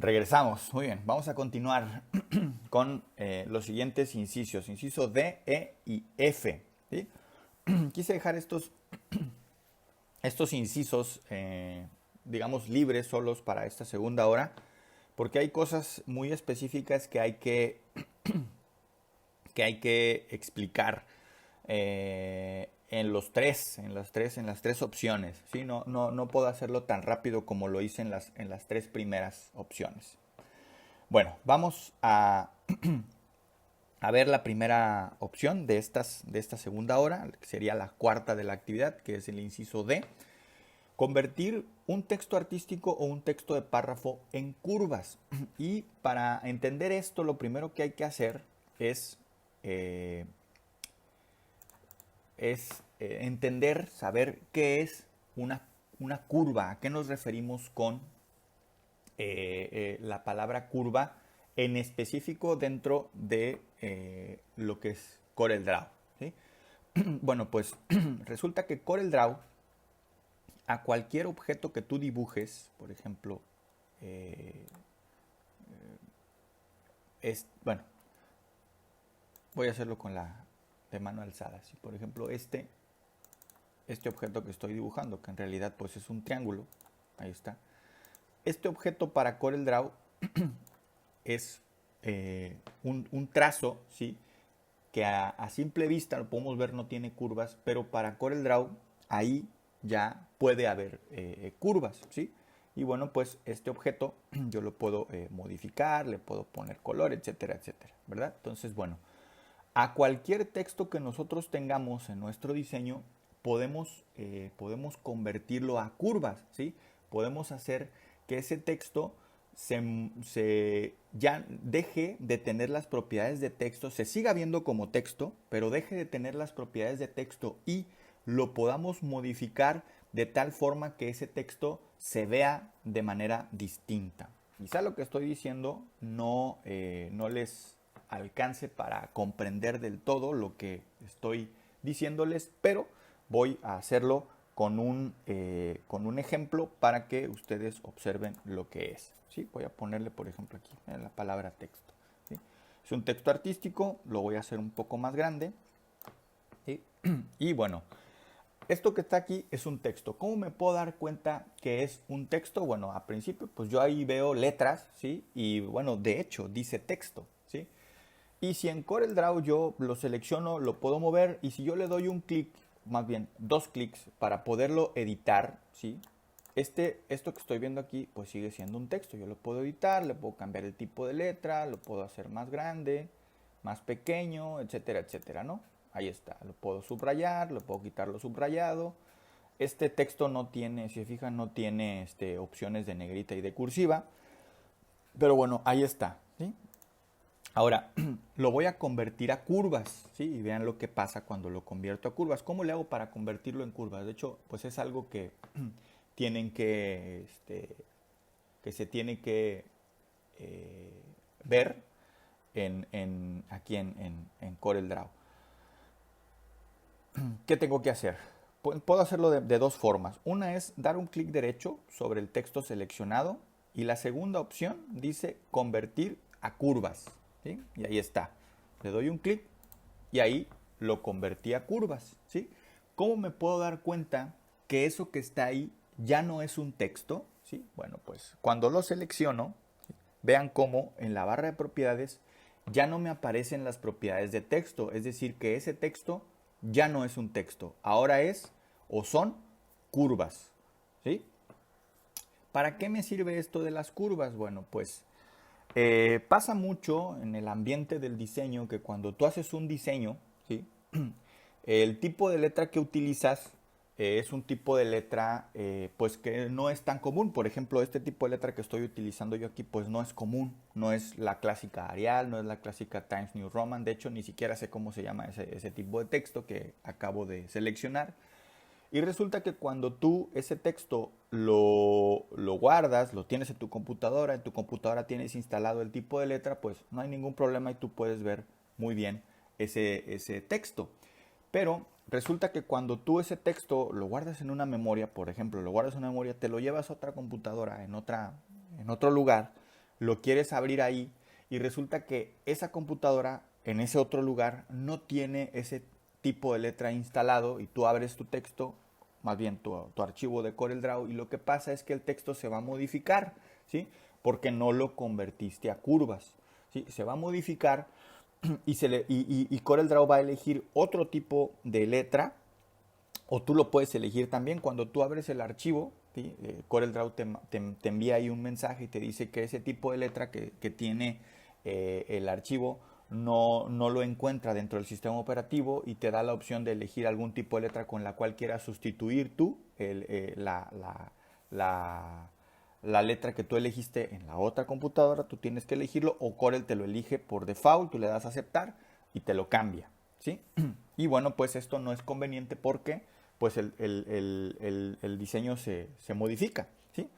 Regresamos, muy bien. Vamos a continuar con los siguientes incisos. Inciso D, E y F. ¿Sí? Quise dejar estos incisos, digamos, libres, solos para esta segunda hora, porque hay cosas muy específicas que hay que explicar en las tres opciones. ¿Sí? No puedo hacerlo tan rápido como lo hice en las tres primeras opciones. Bueno, vamos a ver la primera opción de esta segunda hora, que sería la cuarta de la actividad, que es el inciso D. Convertir un texto artístico o un texto de párrafo en curvas. Y para entender esto, lo primero que hay que hacer eh, es entender, saber qué es una curva, a qué nos referimos con la palabra curva en específico dentro de lo que es CorelDRAW. ¿Sí? Bueno, pues resulta que CorelDRAW, a cualquier objeto que tú dibujes, por ejemplo, bueno, voy a hacerlo con la de mano alzada. ¿Sí? Por ejemplo, este objeto que estoy dibujando, que en realidad pues es un triángulo, ahí está. Este objeto para CorelDRAW es un trazo, ¿sí? Que a simple vista lo podemos ver no tiene curvas, pero para CorelDRAW ahí ya puede haber curvas, ¿sí? Y bueno, pues este objeto yo lo puedo modificar, le puedo poner color, etcétera, etcétera, ¿verdad? Entonces, bueno, a cualquier texto que nosotros tengamos en nuestro diseño, podemos convertirlo a curvas, ¿sí? Podemos hacer que ese texto ya deje de tener las propiedades de texto, se siga viendo como texto, pero deje de tener las propiedades de texto y lo podamos modificar de tal forma que ese texto se vea de manera distinta. Quizá lo que estoy diciendo no les alcance para comprender del todo lo que estoy diciéndoles, pero voy a hacerlo con un ejemplo para que ustedes observen lo que es. ¿Sí? Voy a ponerle, por ejemplo, aquí en la palabra texto. ¿Sí? Es un texto artístico, lo voy a hacer un poco más grande. ¿Sí? Y bueno, esto que está aquí es un texto. ¿Cómo me puedo dar cuenta que es un texto? Bueno, a principio, pues yo ahí veo letras, ¿sí? Y bueno, de hecho, dice texto, ¿sí? Y si en CorelDRAW yo lo selecciono, lo puedo mover, y si yo le doy un clic, más bien dos clics, para poderlo editar, ¿sí? Esto que estoy viendo aquí, pues sigue siendo un texto. Yo lo puedo editar, le puedo cambiar el tipo de letra, lo puedo hacer más grande, más pequeño, etcétera, etcétera, ¿no? Ahí está, lo puedo subrayar, lo puedo quitar lo subrayado. Este texto no tiene, si se fijan, no tiene opciones de negrita y de cursiva, pero bueno, ahí está, ¿sí? Ahora, lo voy a convertir a curvas, ¿sí? Y vean lo que pasa cuando lo convierto a curvas. ¿Cómo le hago para convertirlo en curvas? De hecho, pues es algo que tienen que se tiene que ver aquí en CorelDRAW. ¿Qué tengo que hacer? Puedo hacerlo de dos formas. Una es dar un clic derecho sobre el texto seleccionado, y la segunda opción dice convertir a curvas, ¿sí? Y ahí está. Le doy un clic y ahí lo convertí a curvas, ¿sí? ¿Cómo me puedo dar cuenta que eso que está ahí ya no es un texto? ¿Sí? Bueno, pues cuando lo selecciono, ¿sí? Vean cómo en la barra de propiedades ya no me aparecen las propiedades de texto, es decir, que ese texto ya no es un texto, ahora es o son curvas, ¿sí? ¿Para qué me sirve esto de las curvas? Bueno, pues pasa mucho en el ambiente del diseño que cuando tú haces un diseño, ¿sí? El tipo de letra que utilizas es un tipo de letra pues que no es tan común. Por ejemplo, este tipo de letra que estoy utilizando yo aquí pues no es común, no es la clásica Arial, no es la clásica Times New Roman. De hecho, ni siquiera sé cómo se llama ese tipo de texto que acabo de seleccionar. Y resulta que cuando tú ese texto lo guardas, lo tienes en tu computadora tienes instalado el tipo de letra, pues no hay ningún problema y tú puedes ver muy bien ese texto. Pero resulta que cuando tú ese texto lo guardas en una memoria, por ejemplo, lo guardas en una memoria, te lo llevas a otra computadora, en otro lugar, lo quieres abrir ahí y resulta que esa computadora en ese otro lugar no tiene ese tipo de letra instalado y tú abres tu texto, más bien tu archivo de CorelDRAW, y lo que pasa es que el texto se va a modificar, ¿sí? Porque no lo convertiste a curvas, ¿sí? Se va a modificar y CorelDRAW va a elegir otro tipo de letra, o tú lo puedes elegir también cuando tú abres el archivo, ¿sí? CorelDRAW te envía ahí un mensaje y te dice que ese tipo de letra que tiene el archivo no lo encuentra dentro del sistema operativo y te da la opción de elegir algún tipo de letra con la cual quieras sustituir tú la letra que tú elegiste en la otra computadora. Tú tienes que elegirlo o Corel te lo elige por default, tú le das a aceptar y te lo cambia, ¿sí? Y bueno, pues esto no es conveniente porque pues el diseño se modifica, ¿sí?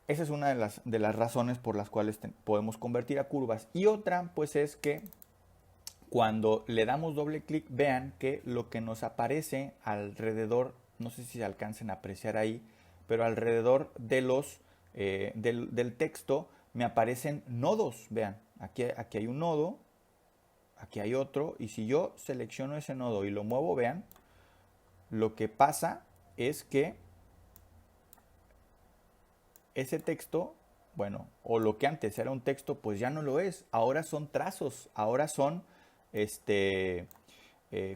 Esa es una de las razones por las cuales podemos convertir a curvas. Y otra, pues es que cuando le damos doble clic, vean que lo que nos aparece alrededor, no sé si se alcancen a apreciar ahí, pero alrededor de del texto me aparecen nodos. Vean, aquí hay un nodo, aquí hay otro, y si yo selecciono ese nodo y lo muevo, vean, lo que pasa es que ese texto, bueno, o lo que antes era un texto, pues ya no lo es. Ahora son trazos, ahora son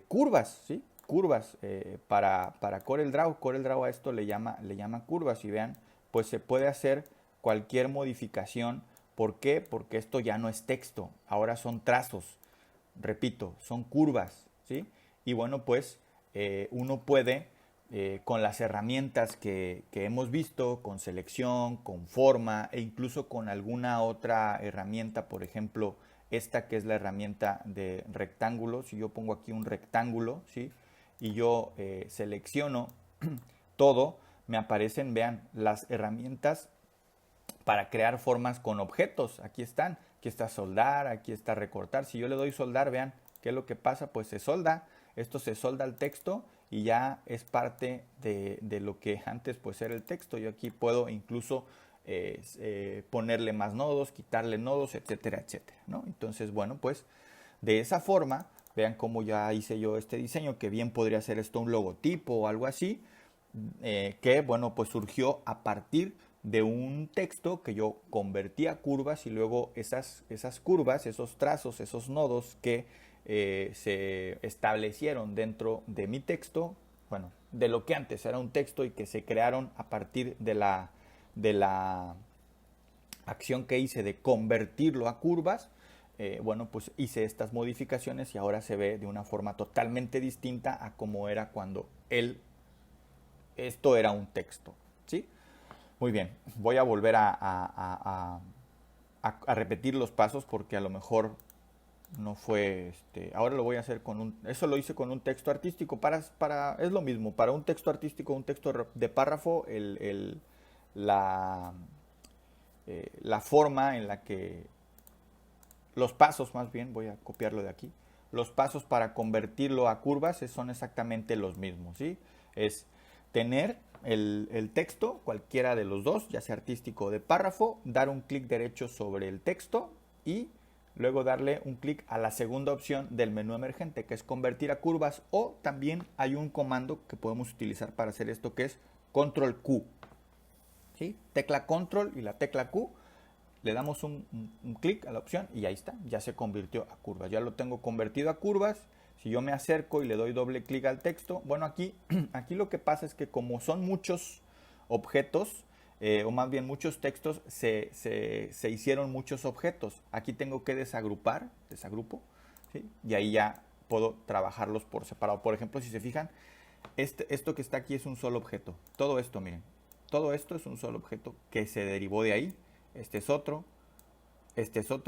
curvas, ¿sí? Curvas para CorelDRAW. CorelDRAW a esto le llama curvas y vean, pues se puede hacer cualquier modificación. ¿Por qué? Porque esto ya no es texto, ahora son trazos. Repito, son curvas, ¿sí? Y bueno, pues uno puede con las herramientas que hemos visto, con selección, con forma e incluso con alguna otra herramienta, por ejemplo, esta que es la herramienta de rectángulo. Si yo pongo aquí un rectángulo, ¿sí? Y yo selecciono todo, me aparecen, vean, las herramientas para crear formas con objetos. Aquí están, aquí está soldar, aquí está recortar. Si yo le doy soldar, vean, ¿qué es lo que pasa? Pues se solda, esto se solda al texto y ya es parte de lo que antes pues era el texto. Yo aquí puedo incluso ponerle más nodos, quitarle nodos, etcétera, etcétera, ¿no? Entonces, bueno, pues de esa forma, vean cómo ya hice yo este diseño, que bien podría ser esto un logotipo o algo así, que bueno, pues surgió a partir de un texto que yo convertí a curvas y luego esas curvas, esos trazos, esos nodos que se establecieron dentro de mi texto, bueno, de lo que antes era un texto y que se crearon a partir de la acción que hice de convertirlo a curvas. Bueno, pues hice estas modificaciones y ahora se ve de una forma totalmente distinta a como era cuando esto era un texto, ¿sí? Muy bien, voy a volver a repetir los pasos porque a lo mejor no fue, ahora lo voy a hacer eso lo hice con un texto artístico, es lo mismo, para un texto artístico, un texto de párrafo, la forma en la que, los pasos más bien, voy a copiarlo de aquí, los pasos para convertirlo a curvas son exactamente los mismos, ¿sí? Es tener el texto, cualquiera de los dos, ya sea artístico o de párrafo, dar un clic derecho sobre el texto y luego darle un clic a la segunda opción del menú emergente, que es convertir a curvas, o también hay un comando que podemos utilizar para hacer esto, que es control Q, ¿sí? Tecla control y la tecla Q, le damos un clic a la opción y ahí está, ya se convirtió a curvas, ya lo tengo convertido a curvas. Si yo me acerco y le doy doble clic al texto, bueno, aquí lo que pasa es que como son muchos objetos, o más bien muchos textos, se hicieron muchos objetos. Aquí tengo que desagrupo, ¿sí? Y ahí ya puedo trabajarlos por separado. Por ejemplo, si se fijan, esto que está aquí es un solo objeto. Todo esto, miren, todo esto es un solo objeto que se derivó de ahí. Este es otro,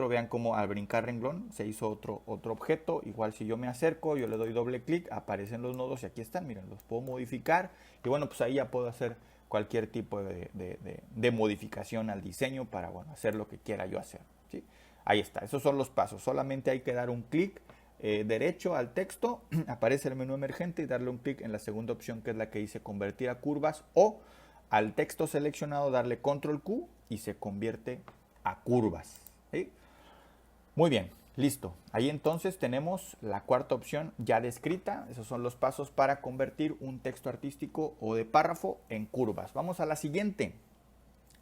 vean cómo al brincar renglón se hizo otro objeto. Igual si yo me acerco, yo le doy doble clic, aparecen los nodos y aquí están, miren, los puedo modificar y bueno, pues ahí ya puedo hacer cualquier tipo de modificación al diseño para, bueno, hacer lo que quiera yo hacer, ¿sí? Ahí está, esos son los pasos, solamente hay que dar un clic derecho al texto, aparece el menú emergente y darle un clic en la segunda opción, que es la que dice convertir a curvas, o al texto seleccionado darle control Q y se convierte a curvas. ¿Sí? Muy bien, listo. Ahí entonces tenemos la cuarta opción ya descrita. Esos son los pasos para convertir un texto artístico o de párrafo en curvas. Vamos a la siguiente.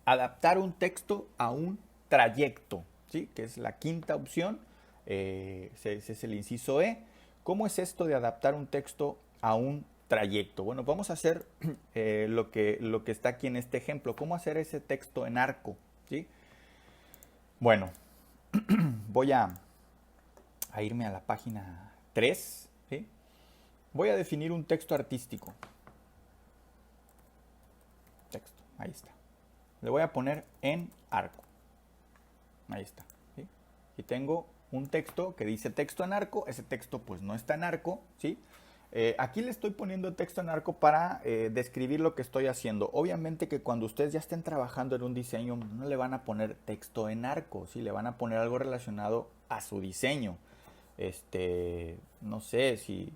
Adaptar un texto a un trayecto, ¿sí? Que es la quinta opción. Ese es el inciso E. ¿Cómo es esto de adaptar un texto a un trayecto? Bueno, vamos a hacer lo que está aquí en este ejemplo. ¿Cómo hacer ese texto en arco? ¿Sí? Bueno, voy a irme a la página 3. ¿Sí? Voy a definir un texto artístico. Texto, ahí está. Le voy a poner en arco. Ahí está. ¿Sí? Y tengo un texto que dice texto en arco. Ese texto pues no está en arco. ¿Sí? Aquí le estoy poniendo texto en arco para describir lo que estoy haciendo. Obviamente que cuando ustedes ya estén trabajando en un diseño no le van a poner texto en arco. ¿Sí? Le van a poner algo relacionado a su diseño. No sé si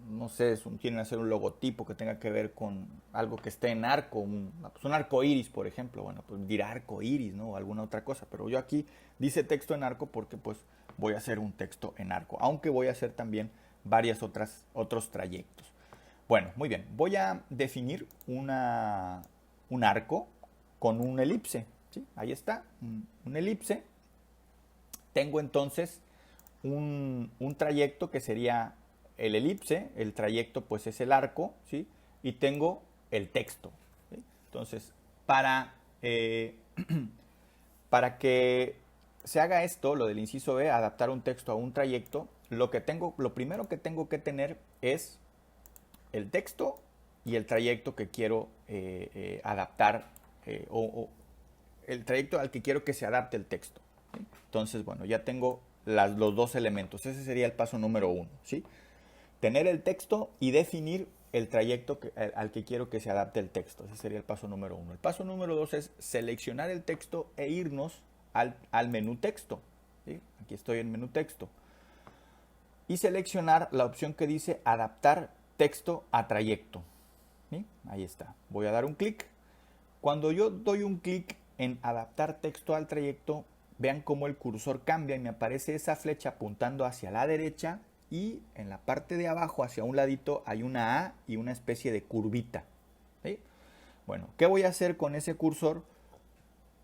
no sé, quieren hacer un logotipo que tenga que ver con algo que esté en arco, un arco iris, por ejemplo. Bueno, pues dirá arco iris, ¿no? O alguna otra cosa. Pero yo aquí dice texto en arco porque pues voy a hacer un texto en arco. Aunque voy a hacer también otros trayectos. Bueno, muy bien. Voy a definir un arco con un elipse. ¿Sí? Ahí está, un elipse. Tengo entonces un trayecto que sería el elipse, el trayecto pues es el arco, ¿sí? Y tengo el texto, ¿sí? Entonces, para que se haga esto, lo del inciso B, adaptar un texto a un trayecto, lo primero que tengo que tener es el texto y el trayecto que quiero adaptar, o el trayecto al que quiero que se adapte el texto, ¿sí? Entonces, bueno, ya tengo los dos elementos. Ese sería el paso número 1, ¿sí? Tener el texto y definir el trayecto al que quiero que se adapte el texto. Ese sería el paso número 1. El paso número 2 es seleccionar el texto e irnos al menú texto. ¿Sí? Aquí estoy en menú texto. Y seleccionar la opción que dice adaptar texto a trayecto. ¿Sí? Ahí está. Voy a dar un clic. Cuando yo doy un clic en adaptar texto al trayecto, vean cómo el cursor cambia y me aparece esa flecha apuntando hacia la derecha. Y en la parte de abajo, hacia un ladito, hay una A y una especie de curvita. ¿Sí? Bueno, ¿qué voy a hacer con ese cursor?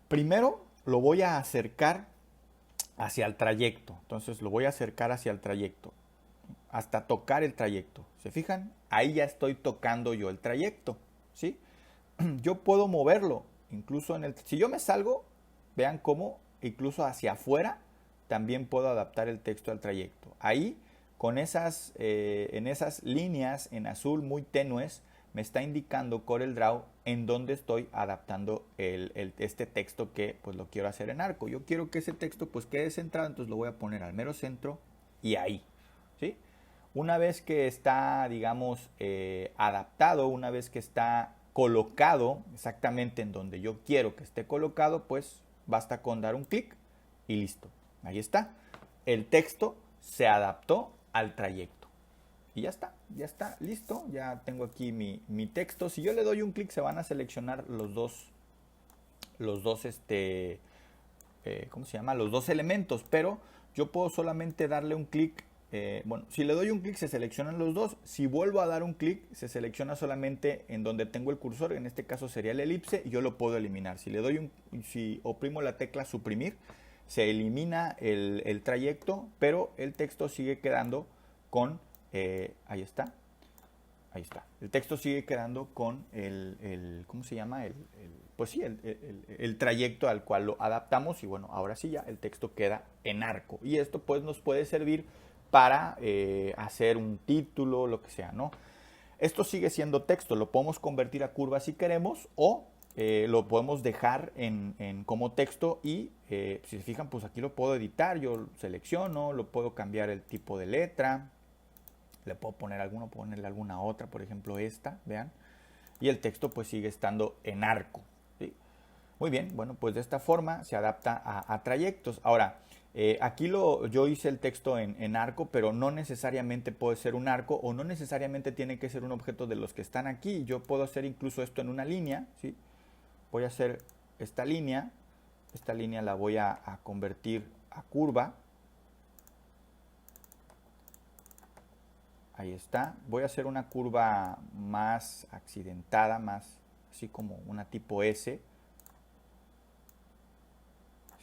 Primero lo voy a acercar hacia el trayecto. Entonces lo voy a acercar hacia el trayecto, hasta tocar el trayecto. ¿Se fijan? Ahí ya estoy tocando yo el trayecto. ¿Sí? Yo puedo moverlo. Incluso si yo me salgo, vean cómo incluso hacia afuera también puedo adaptar el texto al trayecto. Ahí en esas líneas en azul muy tenues, me está indicando CorelDRAW en dónde estoy adaptando este texto que pues lo quiero hacer en arco. Yo quiero que ese texto pues quede centrado, entonces lo voy a poner al mero centro y ahí. ¿Sí? Una vez que está, digamos, adaptado, una vez que está colocado exactamente en donde yo quiero que esté colocado, pues basta con dar un clic y listo. Ahí está. El texto se adaptó al trayecto. Y ya está, listo. Ya tengo aquí mi texto. Si yo le doy un clic, se van a seleccionar los dos, ¿cómo se llama? Los dos elementos, pero yo puedo solamente darle un clic. Bueno, si le doy un clic, se seleccionan los dos. Si vuelvo a dar un clic, se selecciona solamente en donde tengo el cursor. En este caso sería el elipse y yo lo puedo eliminar. Si oprimo la tecla suprimir, se elimina el trayecto, pero el texto sigue quedando con, ahí está, el texto sigue quedando con ¿cómo se llama? Pues sí, el trayecto al cual lo adaptamos y bueno, ahora sí ya el texto queda en arco. Y esto pues nos puede servir para hacer un título, lo que sea, ¿no? Esto sigue siendo texto, lo podemos convertir a curva si queremos o lo podemos dejar como texto y si se fijan, pues aquí lo puedo editar, yo selecciono, lo puedo cambiar el tipo de letra, le puedo ponerle alguna otra, por ejemplo esta, vean, y el texto pues sigue estando en arco. ¿Sí? Muy bien, bueno, pues de esta forma se adapta a trayectos. Ahora, aquí yo hice el texto en arco, pero no necesariamente puede ser un arco o no necesariamente tiene que ser un objeto de los que están aquí. Yo puedo hacer incluso esto en una línea, ¿sí? Voy a hacer esta línea la voy a convertir a curva. Ahí está. Voy a hacer una curva más accidentada, más así como una tipo S.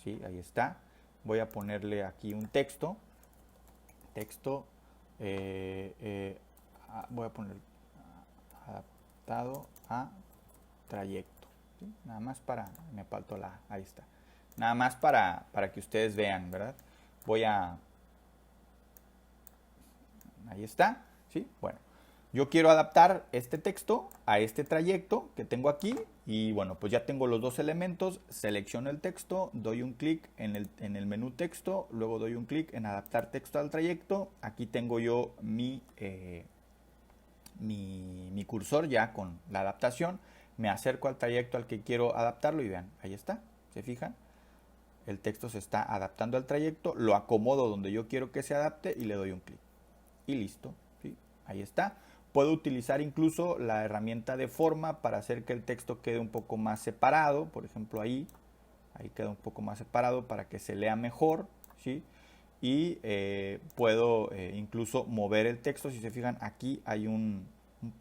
Sí, ahí está. Voy a ponerle aquí un texto. Voy a poner adaptado a trayecto. ¿Sí? Nada más para, me faltó la, ahí está. Nada más para que ustedes vean, ¿verdad? Ahí está, ¿sí? Bueno, yo quiero adaptar este texto a este trayecto que tengo aquí y bueno, pues ya tengo los dos elementos, selecciono el texto, doy un clic en el menú texto, luego doy un clic en adaptar texto al trayecto, aquí tengo yo mi cursor ya con la adaptación, me acerco al trayecto al que quiero adaptarlo y vean, ahí está, ¿se fijan? El texto se está adaptando al trayecto, lo acomodo donde yo quiero que se adapte y le doy un clic. Y listo, ¿sí? Ahí está. Puedo utilizar incluso la herramienta de forma para hacer que el texto quede un poco más separado. Por ejemplo, ahí queda un poco más separado para que se lea mejor, ¿sí? Y puedo incluso mover el texto. Si se fijan, aquí hay un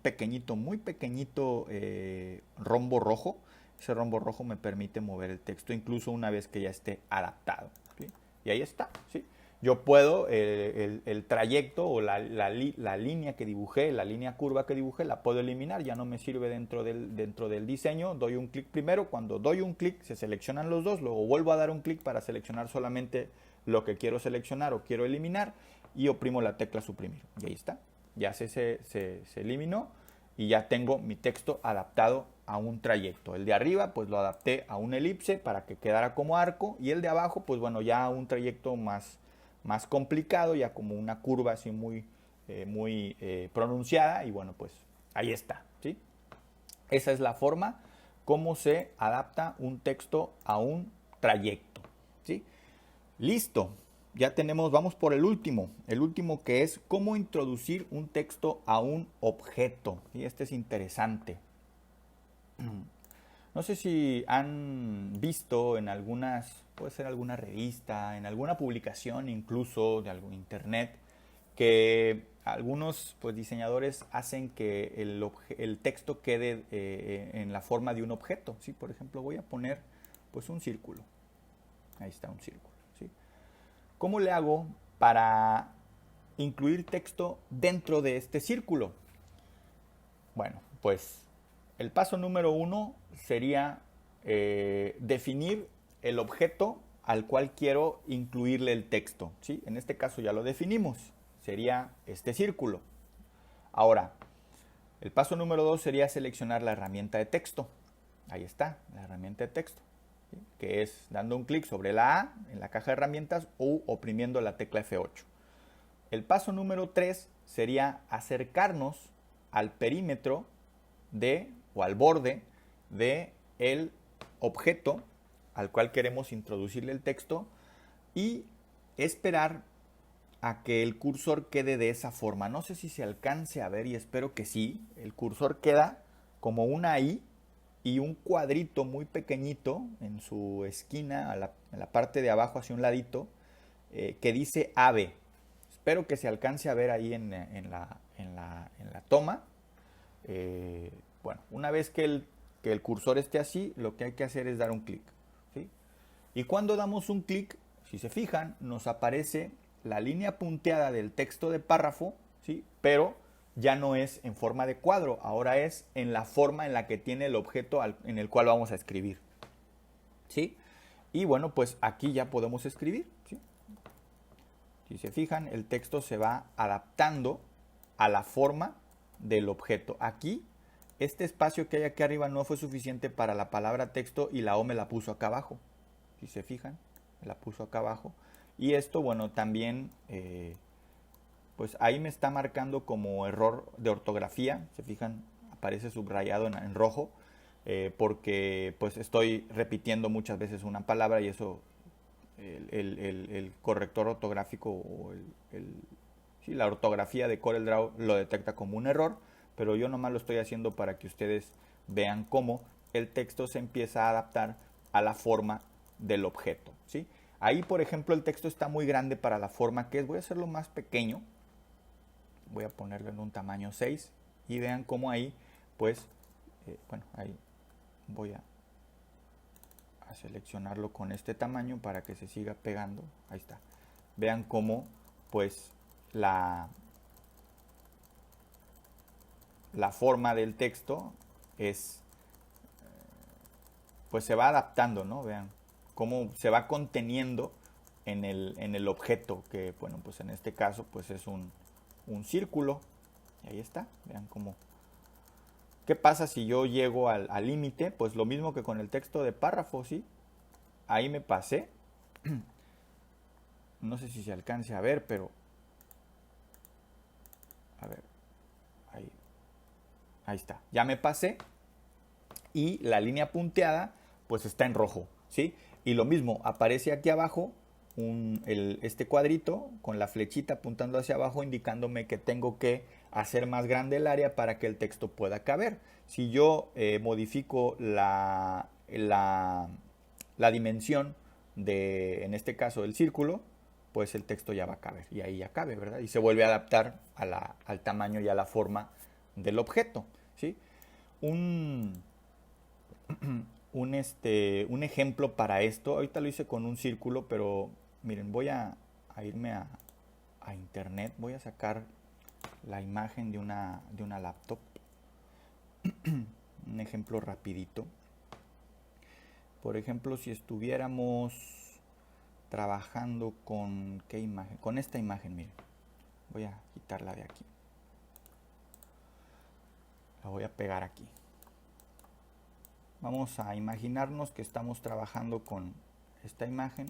pequeñito, muy pequeñito rombo rojo. Ese rombo rojo me permite mover el texto incluso una vez que ya esté adaptado, ¿sí? Y ahí está, ¿sí? Yo puedo, el trayecto o la línea que dibujé, la línea curva que dibujé, la puedo eliminar, ya no me sirve dentro del diseño. Doy un clic primero, cuando doy un clic se seleccionan los dos, luego vuelvo a dar un clic para seleccionar solamente lo que quiero seleccionar o quiero eliminar y oprimo la tecla suprimir. Y ahí está, ya se eliminó y ya tengo mi texto adaptado a un trayecto. El de arriba pues lo adapté a una elipse para que quedara como arco y el de abajo pues bueno ya a un trayecto más complicado, ya como una curva así muy pronunciada y bueno pues ahí está, ¿sí? Esa es la forma como se adapta un texto a un trayecto, ¿sí? Listo, ya tenemos, vamos por el último que es cómo introducir un texto a un objeto, y este es interesante. No sé si han visto en algunas, puede ser alguna revista, en alguna publicación incluso de algún internet, que algunos pues, diseñadores hacen que el texto quede en la forma de un objeto, ¿sí? Por ejemplo, voy a poner pues un círculo. Ahí está un círculo, ¿sí? ¿Cómo le hago para incluir texto dentro de este círculo? Bueno, pues el paso número 1 sería definir el objeto al cual quiero incluirle el texto, ¿sí? En este caso ya lo definimos, sería este círculo. Ahora, el paso número 2 sería seleccionar la herramienta de texto. Ahí está, la herramienta de texto, ¿sí? Que es dando un clic sobre la A en la caja de herramientas o oprimiendo la tecla F8. El paso número 3 sería acercarnos al perímetro o al borde de el objeto al cual queremos introducirle el texto y esperar a que el cursor quede de esa forma. No sé si se alcance a ver y espero que sí. El cursor queda como una I y un cuadrito muy pequeñito en su esquina, en la parte de abajo hacia un ladito, que dice AVE. Espero que se alcance a ver ahí en la toma. Bueno, una vez que el cursor esté así, lo que hay que hacer es dar un clic, ¿sí? Y cuando damos un clic, si se fijan, nos aparece la línea punteada del texto de párrafo, ¿sí? Pero ya no es en forma de cuadro, ahora es en la forma en la que tiene el objeto en el cual vamos a escribir, ¿sí? Y bueno, pues aquí ya podemos escribir, ¿sí? Si se fijan, el texto se va adaptando a la forma del objeto. Aquí, este espacio que hay aquí arriba no fue suficiente para la palabra texto y la O me la puso acá abajo. Si se fijan, me la puso acá abajo. Y esto, bueno, también, pues ahí me está marcando como error de ortografía. Se fijan, aparece subrayado en rojo, porque pues estoy repitiendo muchas veces una palabra y eso, el corrector ortográfico o sí, la ortografía de CorelDRAW lo detecta como un error, pero yo nomás lo estoy haciendo para que ustedes vean cómo el texto se empieza a adaptar a la forma del objeto, ¿sí? Ahí, por ejemplo, el texto está muy grande para la forma que es. Voy a hacerlo más pequeño. Voy a ponerlo en un tamaño 6 y vean cómo ahí, pues, bueno, ahí voy a seleccionarlo con este tamaño para que se siga pegando. Ahí está. Vean cómo, pues, la forma del texto es, pues se va adaptando, ¿no? Vean cómo se va conteniendo en el objeto, que, bueno, pues en este caso, pues es un círculo. Y ahí está, vean cómo. ¿Qué pasa si yo llego al límite? Pues lo mismo que con el texto de párrafo, ¿sí? Ahí me pasé. No sé si se alcance a ver, pero... A ver, ahí está. Ya me pasé y la línea punteada pues está en rojo, ¿sí? Y lo mismo, aparece aquí abajo este cuadrito con la flechita apuntando hacia abajo indicándome que tengo que hacer más grande el área para que el texto pueda caber. Si yo modifico la dimensión de, en este caso, del círculo, pues el texto ya va a caber y ahí ya cabe, ¿verdad? Y se vuelve a adaptar al tamaño y a la forma del objeto, ¿sí? Un, un ejemplo para esto, ahorita lo hice con un círculo, pero miren, voy a irme a internet, voy a sacar la imagen de una laptop, un ejemplo rapidito. Por ejemplo, si estuviéramos trabajando con, ¿qué imagen? Con esta imagen, miren, voy a quitarla de aquí, la voy a pegar aquí. Vamos a imaginarnos que estamos trabajando con esta imagen.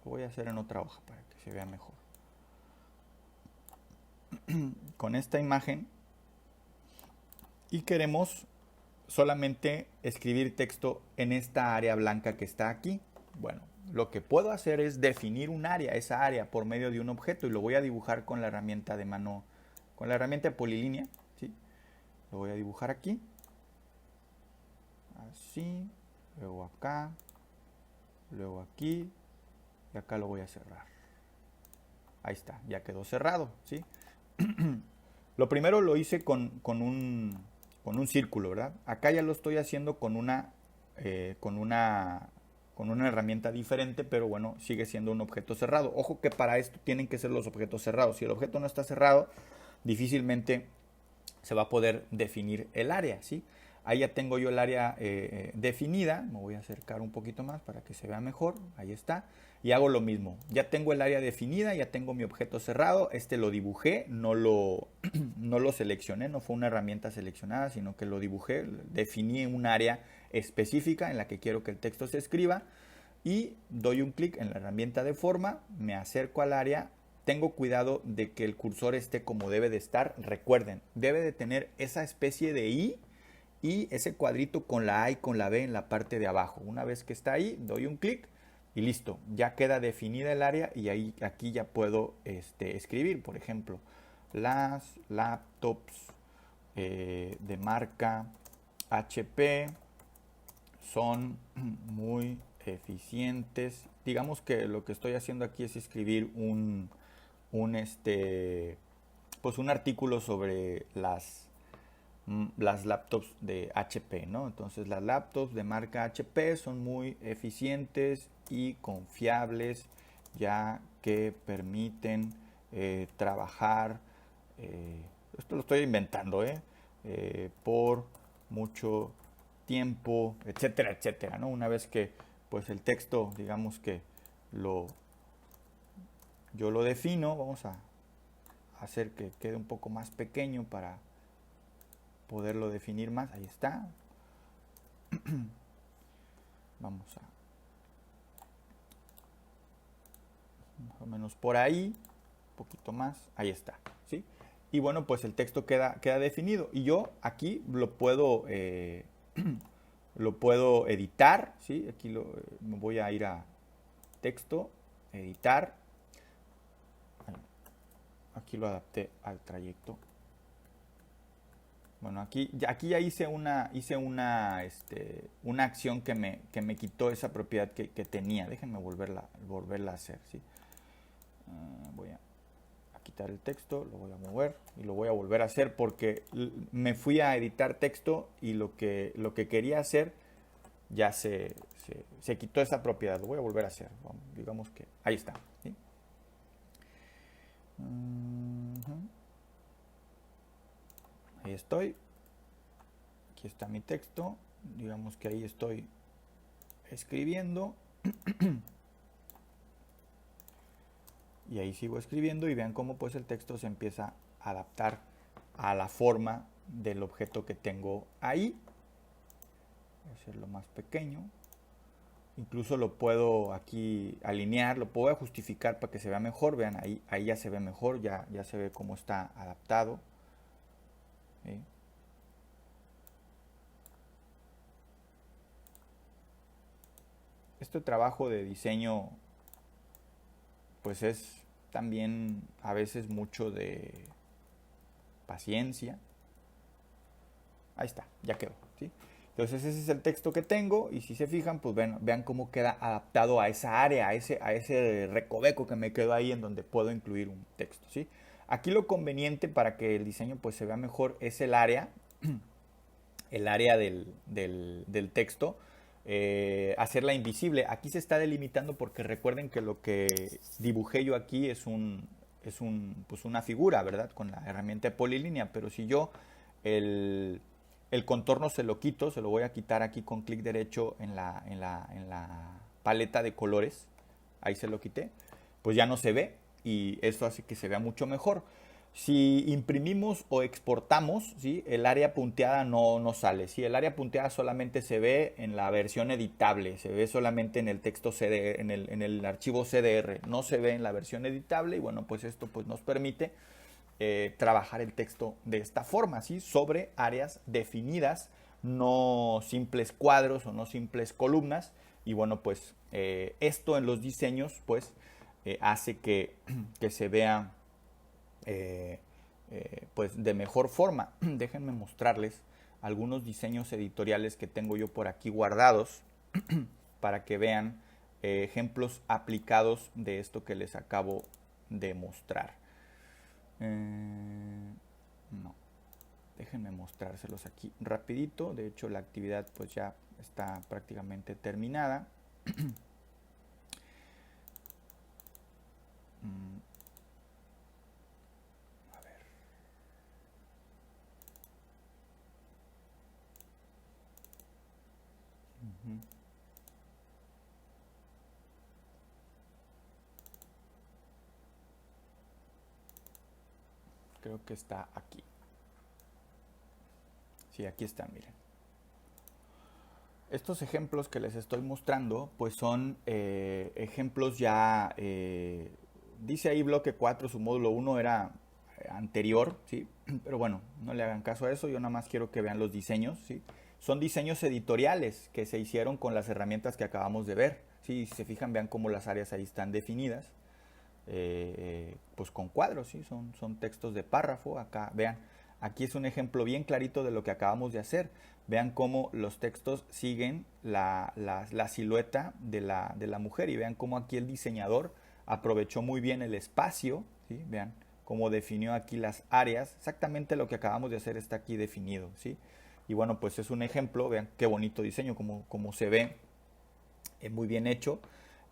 Lo voy a hacer en otra hoja para que se vea mejor. Con esta imagen y queremos solamente escribir texto en esta área blanca que está aquí. Bueno, lo que puedo hacer es definir un área, esa área, por medio de un objeto y lo voy a dibujar con la herramienta de mano, con la herramienta de polilínea, ¿sí? Lo voy a dibujar aquí. Así, luego acá, luego aquí y acá lo voy a cerrar. Ahí está, ya quedó cerrado, ¿sí? Lo primero lo hice con un círculo, ¿verdad? Acá ya lo estoy haciendo con una herramienta diferente, pero bueno, sigue siendo un objeto cerrado. Ojo que para esto tienen que ser los objetos cerrados. Si el objeto no está cerrado, difícilmente se va a poder definir el área, ¿sí? Ahí ya tengo yo el área definida. Me voy a acercar un poquito más para que se vea mejor. Ahí está. Y hago lo mismo. Ya tengo el área definida, ya tengo mi objeto cerrado. Este lo dibujé, no lo seleccioné, no fue una herramienta seleccionada, sino que lo dibujé. Definí un área específica en la que quiero que el texto se escriba. Y doy un clic en la herramienta de forma, me acerco al área. Tengo cuidado de que el cursor esté como debe de estar. Recuerden, debe de tener esa especie de I y ese cuadrito con la A y con la B en la parte de abajo. Una vez que está ahí, doy un clic y listo. Ya queda definida el área y ahí, aquí ya puedo escribir. Por ejemplo, las laptops de marca HP son muy eficientes. Digamos que lo que estoy haciendo aquí es escribir pues un artículo sobre las laptops de HP, ¿no? Entonces las laptops de marca HP son muy eficientes y confiables, ya que permiten trabajar, esto lo estoy inventando, por mucho tiempo, etcétera, etcétera, ¿no? Una vez que pues el texto, digamos que yo lo defino, vamos a hacer que quede un poco más pequeño para poderlo definir más. Ahí está. Vamos a más o menos por ahí, un poquito más, ahí está, ¿sí? Y bueno, pues el texto queda definido y yo aquí lo puedo editar, ¿sí? Aquí me voy a ir a texto, editar. Aquí lo adapté al trayecto. Bueno, aquí ya una acción que me quitó esa propiedad que tenía. Déjenme volverla a hacer, ¿sí? Voy a quitar el texto, lo voy a mover y lo voy a volver a hacer porque me fui a editar texto y lo que quería hacer ya se quitó esa propiedad. Lo voy a volver a hacer. Vamos, digamos que ahí está, ¿sí? Ahí estoy. Aquí está mi texto. Digamos que ahí estoy escribiendo. Y ahí sigo escribiendo y vean cómo pues el texto se empieza a adaptar a la forma del objeto que tengo ahí. Voy a hacerlo más pequeño. Incluso lo puedo aquí alinear, lo puedo justificar para que se vea mejor. Vean, ahí ya se ve mejor, ya se ve cómo está adaptado. ¿Sí? Este trabajo de diseño pues es también a veces mucho de paciencia. Ahí está, ya quedó, ¿sí? Entonces ese es el texto que tengo y si se fijan, pues vean cómo queda adaptado a esa área, a ese recoveco que me quedó ahí en donde puedo incluir un texto, ¿sí? Aquí lo conveniente para que el diseño pues se vea mejor es el área del texto, hacerla invisible. Aquí se está delimitando porque recuerden que lo que dibujé yo aquí es pues una figura, ¿verdad? Con la herramienta de polilínea, pero si yo el contorno se lo quito, se lo voy a quitar aquí con clic derecho en la paleta de colores, ahí se lo quité, pues ya no se ve y esto hace que se vea mucho mejor. Si imprimimos o exportamos, ¿sí? El área punteada no sale. ¿Sí? El área punteada solamente se ve en la versión editable, se ve solamente en el texto CDR, en el archivo CDR, no se ve en la versión editable y bueno, pues esto pues, nos permite trabajar el texto de esta forma, ¿sí? Sobre áreas definidas, no simples cuadros o no simples columnas y bueno, pues esto en los diseños pues hace que se vea pues de mejor forma. Déjenme mostrarles algunos diseños editoriales que tengo yo por aquí guardados para que vean ejemplos aplicados de esto que les acabo de mostrar. No, déjenme mostrárselos aquí rapidito. De hecho la actividad pues ya está prácticamente terminada. Creo que está aquí. Sí, aquí están, miren. Estos ejemplos que les estoy mostrando, pues son ejemplos ya, dice ahí bloque 4, su módulo 1 era anterior, ¿sí? Pero bueno, no le hagan caso a eso, yo nada más quiero que vean los diseños, ¿sí? Son diseños editoriales que se hicieron con las herramientas que acabamos de ver, ¿sí? Si se fijan, vean cómo las áreas ahí están definidas, pues con cuadros, ¿sí? Son textos de párrafo, acá, vean, aquí es un ejemplo bien clarito de lo que acabamos de hacer. Vean cómo los textos siguen la silueta de la mujer y vean cómo aquí el diseñador aprovechó muy bien el espacio, ¿sí? Vean cómo definió aquí las áreas, exactamente lo que acabamos de hacer está aquí definido, ¿sí? Y bueno, pues es un ejemplo, vean qué bonito diseño, como se ve, muy bien hecho.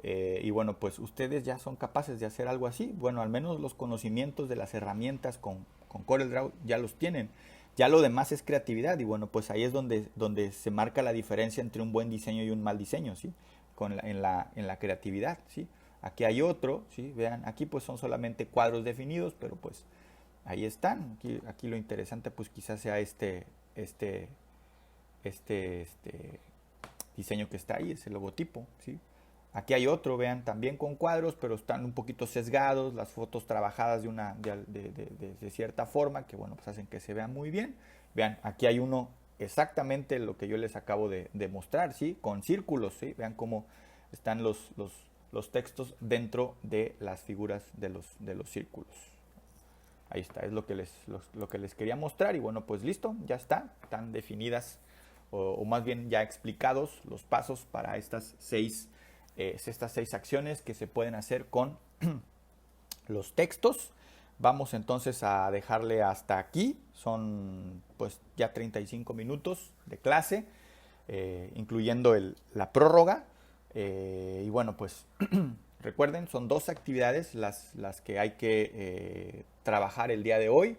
Y bueno, pues ustedes ya son capaces de hacer algo así. Bueno, al menos los conocimientos de las herramientas con CorelDRAW ya los tienen. Ya lo demás es creatividad y bueno, pues ahí es donde se marca la diferencia entre un buen diseño y un mal diseño, ¿sí? En la creatividad, ¿sí? Aquí hay otro, ¿sí? Vean, aquí pues son solamente cuadros definidos, pero pues ahí están. Aquí lo interesante pues quizás sea este diseño que está ahí, ese logotipo, ¿sí? Aquí hay otro, vean, también con cuadros, pero están un poquito sesgados, las fotos trabajadas de cierta forma, que bueno, pues hacen que se vean muy bien. Vean, aquí hay uno exactamente lo que yo les acabo de mostrar, ¿sí? Con círculos, ¿sí? Vean cómo están los textos dentro de las figuras de los círculos. Ahí está, es lo que les quería mostrar. Y bueno, pues listo, ya está. Están definidas o más bien ya explicados los pasos para estas seis acciones que se pueden hacer con los textos. Vamos entonces a dejarle hasta aquí. Son pues ya 35 minutos de clase, incluyendo la prórroga. Y bueno, pues recuerden, son dos actividades las que hay que trabajar el día de hoy.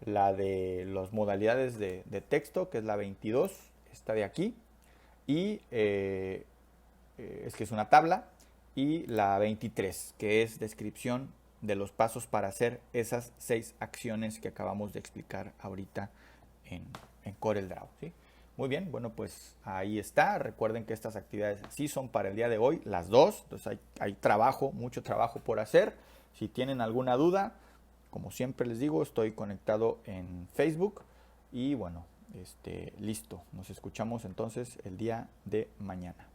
La de las modalidades de texto, que es la 22, esta de aquí. Y es que es una tabla. Y la 23, que es descripción de los pasos para hacer esas 6 acciones que acabamos de explicar ahorita en CorelDRAW, ¿sí? Muy bien, bueno, pues ahí está. Recuerden que estas actividades sí son para el día de hoy, las dos. Entonces hay trabajo, mucho trabajo por hacer. Si tienen alguna duda, como siempre les digo, estoy conectado en Facebook. Y bueno, listo. Nos escuchamos entonces el día de mañana.